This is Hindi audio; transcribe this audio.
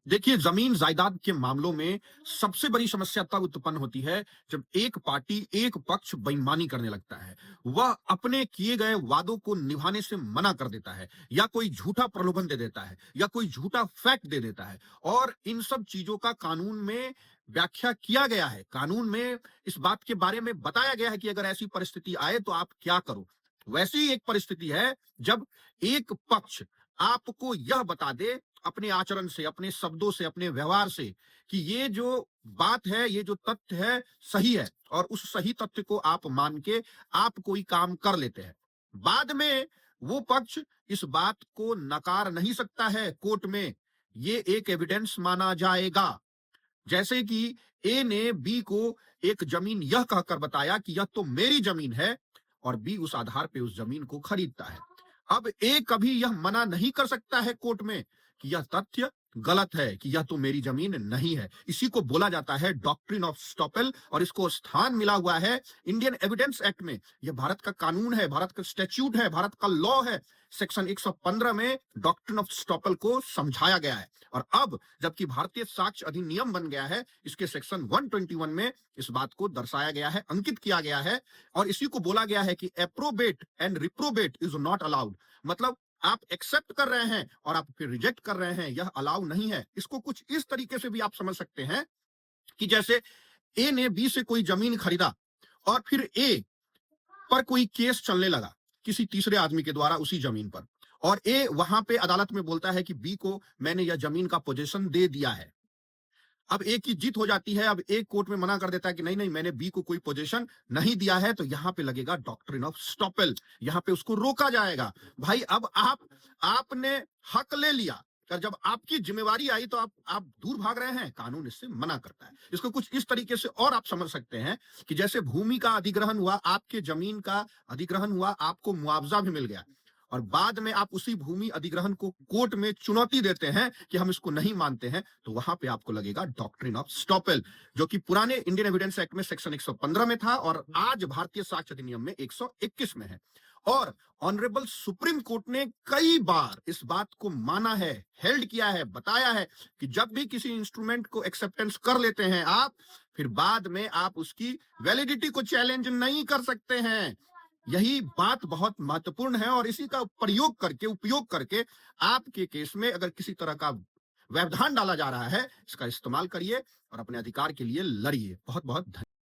देखिए, ज़मीन जायदाद के मामलों में सबसे बड़ी समस्या तब उत्पन्न होती है, जब एक पार्टी, एक पक्ष बेईमानी करने लगता है। वह अपने किए गए वादों को निभाने से मना कर देता है, या कोई झूठा प्रलोभन दे देता है, या कोई झूठा फैक्ट दे देता है। और इन सब चीज़ों का कानून में व्याख्या किया गया है। कानून में इस बात के बारे में बताया गया है कि अगर ऐसी परिस्थिति आए तो आप क्या करो। वैसी ही एक परिस्थिति है, जब एक पक्ष आपको यह बता दे अपने आचरण से, अपने शब्दों से, अपने व्यवहार से कि ये जो बात है, ये जो तथ्य है, सही है, और उस सही तथ्य को आप मान के आप कोई काम कर लेते हैं। बाद में वो पक्ष इस बात को नकार नहीं सकता है कोर्ट में, ये एक एविडेंस माना जाएगा। जैसे कि ए ने बी को एक जमीन यह कहकर बताया कि यह तो मेरी जमीन है, और बी उस आधार पे उस जमीन को खरीदता है। अब ए कभी यह मना नहीं कर सकता है कोर्ट में कि यह तथ्य गलत है, कि यह तो मेरी जमीन नहीं है। इसी को बोला जाता है डॉक्ट्रिन ऑफ स्टॉपेल, और इसको स्थान मिला हुआ है इंडियन एविडेंस एक्ट में। यह भारत का कानून है, भारत का स्टैट्यूट है, भारत का लॉ है। सेक्शन 115 में डॉक्ट्रिन ऑफ स्टॉपेल को समझाया गया है। और अब जबकि भारतीय साक्ष्य अधिनियम बन गया है, इसके सेक्शन 121 में इस बात को दर्शाया गया है, अंकित किया गया है, और इसी को बोला गया है कि एप्रोबेट एंड रिप्रोबेट इज नॉट अलाउड। मतलब आप एक्सेप्ट कर रहे हैं और आप फिर रिजेक्ट कर रहे हैं, यह अलाउ नहीं है। इसको कुछ इस तरीके से भी आप समझ सकते हैं कि जैसे ए ने बी से कोई जमीन खरीदा, और फिर ए पर कोई केस चलने लगा किसी तीसरे आदमी के द्वारा उसी जमीन पर, और ए वहां पे अदालत में बोलता है कि बी को मैंने यह जमीन का पोजीशन दे दिया है। अब ए की जीत हो जाती है। अब ए कोर्ट में मना कर देता है कि नहीं नहीं, मैंने बी को कोई पोजीशन नहीं दिया है, तो यहां पे लगेगा डॉक्ट्रिन ऑफ स्टॉपेल। यहां पे उसको रोका जाएगा। भाई, अब आपने हक ले लिया, और जब आपकी जिम्मेवारी आई तो आप दूर भाग रहे हैं। कानून इससे मना करता है। इसको कुछ इस तरीके से और आप समझ सकते हैं कि जैसे भूमि का अधिग्रहण हुआ, आपके जमीन का अधिग्रहण हुआ, आपको मुआवजा भी मिल गया, और बाद में आप उसी भूमि अधिग्रहण को कोर्ट में चुनौती देते हैं कि हम इसको नहीं मानते हैं, तो वहां पे आपको लगेगा डॉक्ट्रिन ऑफ स्टॉपेल, जो कि पुराने इंडियन एविडेंस एक्ट में सेक्शन 115 में था, और आज भारतीय साक्ष्य अधिनियम में 121 में है। और ऑनरेबल सुप्रीम कोर्ट ने कई बार इस बात को माना है, हेल्ड किया है, बताया है कि जब भी किसी इंस्ट्रूमेंट को एक्सेप्टेंस कर लेते हैं आप, फिर बाद में आप उसकी वैलिडिटी को चैलेंज नहीं कर सकते हैं। यही बात बहुत महत्वपूर्ण है, और इसी का उपयोग करके आपके केस में अगर किसी तरह का व्यवधान डाला जा रहा है, इसका इस्तेमाल करिए और अपने अधिकार के लिए लड़िए। बहुत बहुत धन्यवाद।